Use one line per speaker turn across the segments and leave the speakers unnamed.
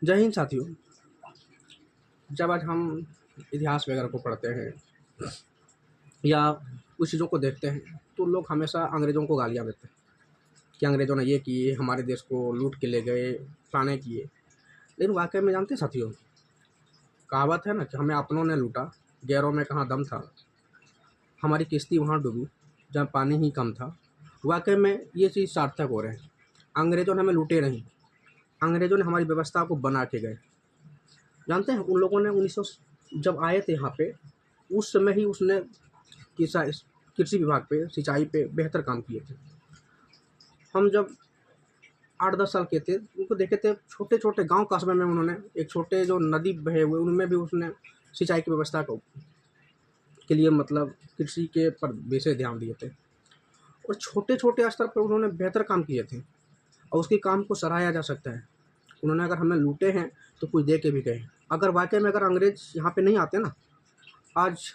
जय हिंद साथियों। जब आज हम इतिहास वगैरह को पढ़ते हैं या कुछ चीज़ों को देखते हैं तो लोग हमेशा अंग्रेज़ों को गालियाँ देते हैं कि अंग्रेज़ों ने ये किए, हमारे देश को लूट के ले गए, फलाने किए। लेकिन वाक़ई में जानते हैं साथियों, कहावत है ना कि हमें अपनों ने लूटा, गैरों में कहाँ दम था, हमारी किश्ती वहाँ डूबी जहाँ पानी ही कम था। वाक़ई में ये चीज़ सार्थक हो रहे हैं। अंग्रेज़ों ने हमें लूटे नहीं, अंग्रेज़ों ने हमारी व्यवस्था को बना के गए। जानते हैं उन लोगों ने 1900 जब आए थे यहाँ पे, उस समय ही उसने किसा कृषि विभाग पे, सिंचाई पे बेहतर काम किए थे। हम जब 8-10 साल के थे, उनको देखे थे छोटे-छोटे गाँव कस्बे में उन्होंने एक छोटे जो नदी बहे हुए उनमें भी उसने सिंचाई की व्यवस्था को के लिए मतलब कृषि के पर विशेष ध्यान दिए थे और छोटे-छोटे स्तर पर उन्होंने बेहतर काम किए थे और उसके काम को सराहा जा सकता है। उन्होंने अगर हमें लूटे हैं तो कुछ दे के भी गए। अगर वाक़ई में अगर अंग्रेज़ यहाँ पे नहीं आते ना, आज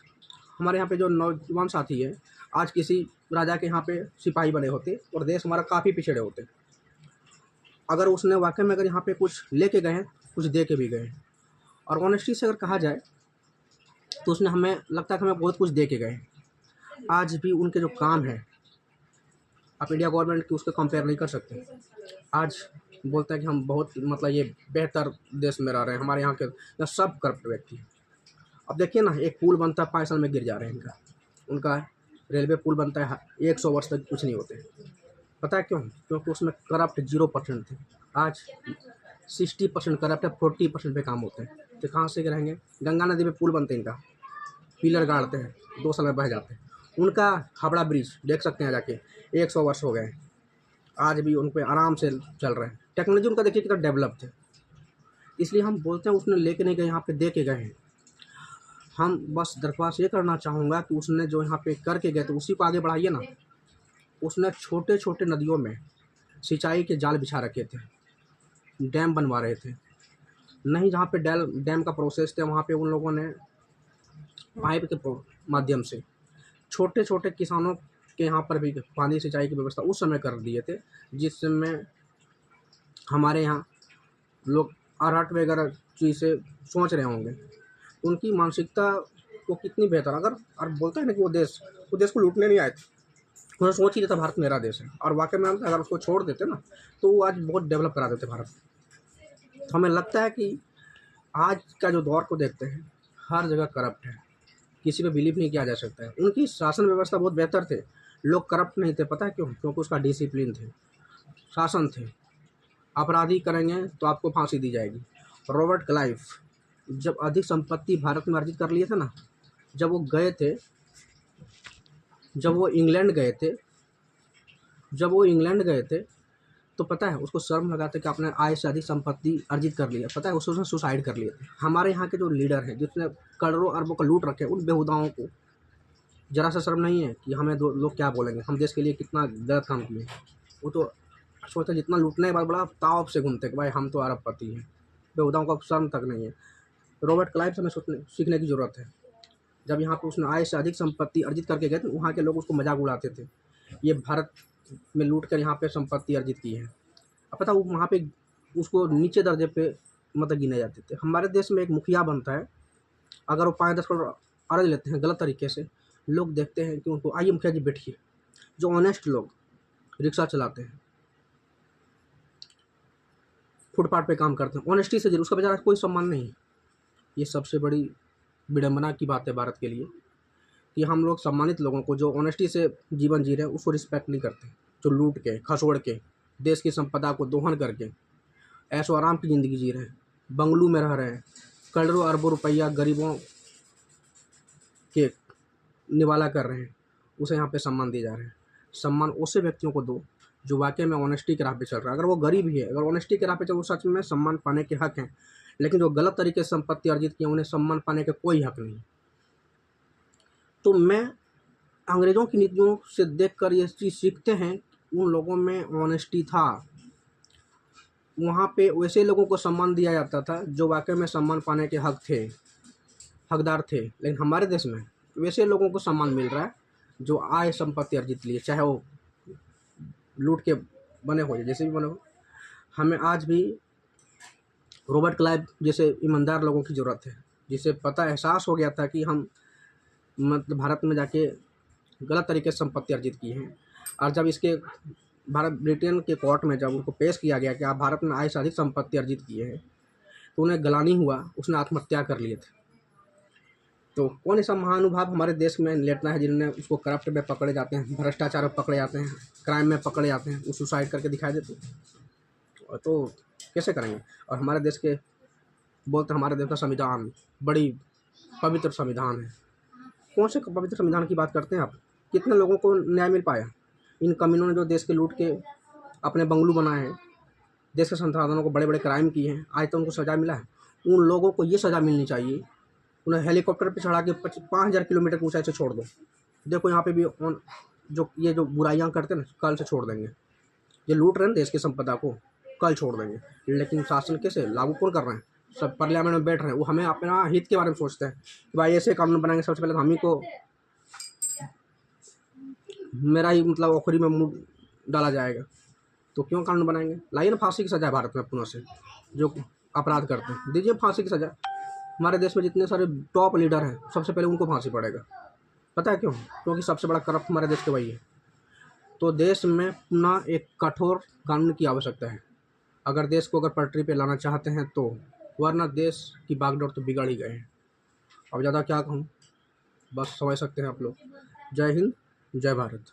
हमारे यहाँ पे जो नौजवान साथी हैं, आज किसी राजा के यहाँ पे सिपाही बने होते और देश हमारा काफ़ी पिछड़े होते। अगर उसने वाक़ई में अगर यहाँ पे कुछ लेके गए हैं, कुछ दे के भी गए हैं और ऑनेस्टी से अगर कहा जाए तो उसने हमें लगता है कि हमें बहुत कुछ दे के गए हैं। आज भी उनके जो काम है, आप इंडिया गवर्नमेंट की उसको कंपेयर नहीं कर सकते। आज बोलता है कि हम बहुत मतलब ये बेहतर देश में रह रहे हैं, हमारे यहाँ के यहाँ सब करप्ट व्यक्ति हैं। अब देखिए ना, एक पुल बनता है 5 साल में गिर जा रहे हैं उनका रेलवे पुल बनता है 100 वर्ष तक कुछ नहीं होते। पता है क्यों? क्योंकि उसमें करप्ट 0% थे। आज 60% करप्ट है, 40% पे काम होते हैं। तो कहाँ से रहेंगे? गंगा नदी में पुल बनते हैं, इनका पिलर गाड़ते हैं, 2 साल में बह जाते हैं। उनका हावड़ा ब्रिज देख सकते हैं जाके, 100 वर्ष हो गए, आज भी उन पे आराम से चल रहे हैं। टेक्नोलॉजी उनका देखिए कितना डेवलप है। इसलिए हम बोलते हैं उसने लेके नहीं गए, यहाँ पे दे के गए हैं। हम बस दरख्वास्त ये करना चाहूँगा कि उसने जो यहाँ पे करके गए थे उसी को आगे बढ़ाइए ना। उसने छोटे-छोटे नदियों में सिंचाई के जाल बिछा रखे थे, डैम बनवा रहे थे। नहीं जहाँ पे डैम का प्रोसेस थे वहाँ पे उन लोगों ने पाइप के माध्यम से छोटे-छोटे किसानों के यहाँ पर भी पानी सिंचाई की व्यवस्था उस समय कर दिए थे, जिस समय हमारे यहाँ लोग अरहर वगैरह चीज़ से सोच रहे होंगे। उनकी मानसिकता को कितनी बेहतर अगर और बोलता है ना कि वो देश को लूटने नहीं आए थे। उन्होंने सोच ही लिया था भारत मेरा देश है और वाक़ई में अगर उसको छोड़ देते ना तो वो आज बहुत डेवलप करा देते भारत। तो हमें लगता है कि आज का जो दौर को देखते हैं, हर जगह करप्ट है, किसी पे बिलीव नहीं किया जा सकता है। उनकी शासन व्यवस्था बहुत बेहतर थे, लोग करप्ट नहीं थे। पता है क्यों? क्योंकि उसका डिसिप्लिन थे, शासन थे। अपराधी करेंगे तो आपको फांसी दी जाएगी। रॉबर्ट क्लाइव जब अधिक संपत्ति भारत में अर्जित कर लिए थे ना, जब वो गए थे, जब वो इंग्लैंड गए थे तो पता है उसको शर्म लगा था कि आपने आय से अधिक संपत्ति अर्जित कर लिया। पता है उसने सुसाइड कर लिए थे। हमारे यहाँ के जो लीडर हैं जिसने करोड़ों अरबों का लूट रखे, उन बेहुदाओं को ज़रा सा शर्म नहीं है कि हमें लोग क्या बोलेंगे, हम देश के लिए कितना गलत काम किए। वो तो सोचते जितना लूटने के बाद बड़ा ताव से घूमते कि भाई हम तो अरबपति हैं। बेहुदाओं का शर्म तक नहीं है। रॉबर्ट क्लाइव से हमें सीखने की ज़रूरत है। जब यहाँ पे उसने आय से अधिक संपत्ति अर्जित करके गए थे, वहाँ के लोग उसको मजाक उड़ाते थे, ये भारत में लूट कर यहाँ पे संपत्ति अर्जित की है। अब पता वो वहाँ पे उसको नीचे दर्जे पे मतलब गिने जाते थे। हमारे देश में एक मुखिया बनता है, अगर वो 5-10 करोड़ अर्ज लेते हैं गलत तरीके से, लोग देखते हैं कि उनको आइए मुखिया जी बैठिए। जो ऑनेस्ट लोग रिक्शा चलाते हैं, फुटपाथ पे काम करते हैं, ऑनेस्टी से उसका बेचारा कोई सम्मान नहीं। ये सबसे बड़ी विडंबना की बात है भारत के लिए कि हम लोग सम्मानित लोगों को जो ऑनेस्टी से जीवन जी रहे हैं उसको रिस्पेक्ट नहीं करते। जो लूट के खसोड़ के देश की संपदा को दोहन करके ऐशो आराम की ज़िंदगी जी रहे हैं, बंगलू में रह रहे हैं, करोड़ों अरबों रुपया गरीबों के निवाला कर रहे हैं, उसे यहाँ पे सम्मान दिए जा रहे हैं। सम्मान उसे व्यक्तियों को दो जो वाकई में ऑनेस्टी के राह पे चल रहा है। अगर वो गरीब ही है, अगर ऑनेस्टी के राह पे चल, वो सच में सम्मान पाने के हक हैं। लेकिन जो गलत तरीके से संपत्ति अर्जित की, उन्हें सम्मान पाने का कोई हक नहीं। तो मैं अंग्रेज़ों की नीतियों से देखकर ये चीज़ सीखते हैं, उन लोगों में ऑनेस्टी था। वहाँ पे वैसे लोगों को सम्मान दिया जाता था जो वाकई में सम्मान पाने के हकदार थे। लेकिन हमारे देश में वैसे लोगों को सम्मान मिल रहा है जो आय संपत्ति अर्जित लिए, चाहे वो लूट के बने हो या जैसे भी बने हो। हमें आज भी रॉबर्ट क्लाइव जैसे ईमानदार लोगों की ज़रूरत है, जिसे पता एहसास हो गया था कि हम मतलब भारत में जाके गलत तरीके से संपत्ति अर्जित की है। और जब इसके ब्रिटेन के कोर्ट में जब उनको पेश किया गया कि आप भारत में आय से अधिक संपत्ति अर्जित किए हैं, तो उन्हें ग्लानि हुआ, उसने आत्महत्या कर लिए थे। तो कौन ऐसा महानुभाव हमारे देश में लेटना है जिन्हें उसको करप्ट में पकड़े जाते हैं, भ्रष्टाचार में पकड़े जाते हैं, क्राइम में पकड़े जाते हैं, वो सुसाइड करके दिखाई देते हैं। तो कैसे करेंगे? और हमारे देश के बोलते हमारे देश का संविधान बड़ी पवित्र संविधान है। कौन से पवित्र संविधान की बात करते हैं आप? कितने लोगों को न्याय मिल पाया? इन कमीनों ने जो देश के लूट के अपने बंगलू बनाए हैं, देश के संसाधनों को बड़े बड़े क्राइम किए हैं, आज तक उनको सज़ा मिला है? उन लोगों को ये सज़ा मिलनी चाहिए, उन्हें हेलीकॉप्टर पे चढ़ा के 5,000 किलोमीटर की ऊंचाई से छोड़ दो। देखो यहाँ पे भी जो बुराइयाँ करते हैं ना, कल से छोड़ देंगे। ये लूट रहे हैं देश की संपदा को, कल छोड़ देंगे। लेकिन शासन कैसे लागू कौन कर रहे हैं? सब पार्लियामेंट में बैठ रहे हैं, वो हमें अपना हित के बारे में सोचते हैं कि भाई ऐसे कानून बनाएंगे, सबसे पहले तो हम ही को मेरा ही मतलब ओखरी में मुँह डाला जाएगा। तो क्यों कानून बनाएंगे? लाइए ना फांसी की सज़ा भारत में पुनः से, जो अपराध करते हैं दीजिए फांसी की सज़ा। हमारे देश में जितने सारे टॉप लीडर हैं, सबसे पहले उनको फांसी पड़ेगा। पता है क्यों? क्योंकि सबसे बड़ा करप्ट हमारे देश के वही है। तो देश में पुनः एक कठोर कानून की आवश्यकता है, अगर देश को अगर पटरी पे लाना चाहते हैं तो, वरना देश की बागडोर तो बिगड़ ही गए हैं। अब ज़्यादा क्या कहूँ, बस समझ सकते हैं आप लोग। जय हिंद, जय भारत।